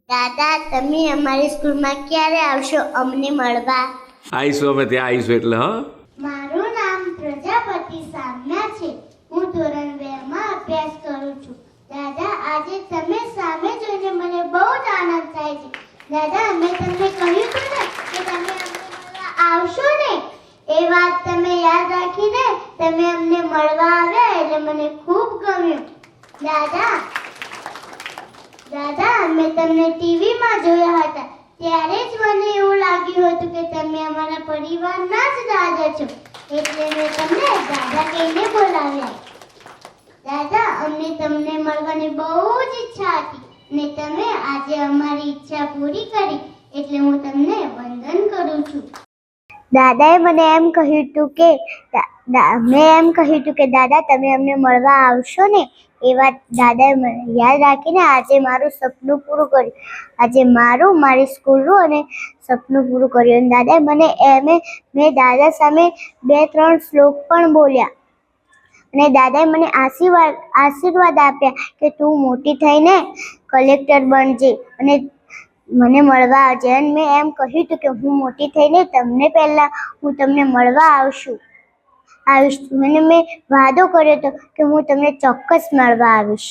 દાદા, તમે અમારી સ્કૂલમાં ક્યારે આવશો અમને મળવા? આવીશું, અમે ત્યાં આવીશું એટલે હા. મારું નામ પ્રજાપતિ સામ્યા છે. હું ધોરણ 2 માં અભ્યાસ કરું છું. દાદા, આજે તમે સામે જોઈને મને બહુ જ આનંદ થાય છે. દાદા, મેં તમને કહ્યું હતું ને કે તમે અમને મળવા આવશો ને, એ વાત તમે યાદ રાખીને તમે અમને મળવા આવ્યા એટલે મને ખૂબ ગમ્યું. દાદા, મેં તમને ટીવીમાં જોયા હતા ત્યારે જ મને એવું લાગ્યું હતું કે તમે અમારા પરિવારના જ દાદા છો, એટલે મેં તમને દાદા કહીને બોલાવ્યા. દાદા, અમને તમને મળવાની બહુ જ ઈચ્છા હતી ને તમે આજે અમારી ઈચ્છા પૂરી કરી, એટલે હું તમને વંદન કરું છું. દાદાએ મને એમ કહ્યું હતું કે દાદા, તમે અમને મળવા આવશો ને, એ વાત દાદાએ યાદ રાખીને આજે મારું સપનું પૂરું કર્યું. આજે મારી સ્કૂલનું અને સપનું પૂરું કર્યું. અને દાદાએ મેં દાદા સામે 2-3 શ્લોક પણ બોલ્યા અને દાદાએ મને આશીર્વાદ આપ્યા કે તું મોટી થઈને કલેક્ટર બનજે અને મને મળવા આવજે. અને મેં એમ કહ્યું હતું કે હું મોટી થઈને હું તમને મળવા આવીશ. અને મેં વાદો કર્યો હતો કે હું તમને ચોક્કસ મળવા આવીશ.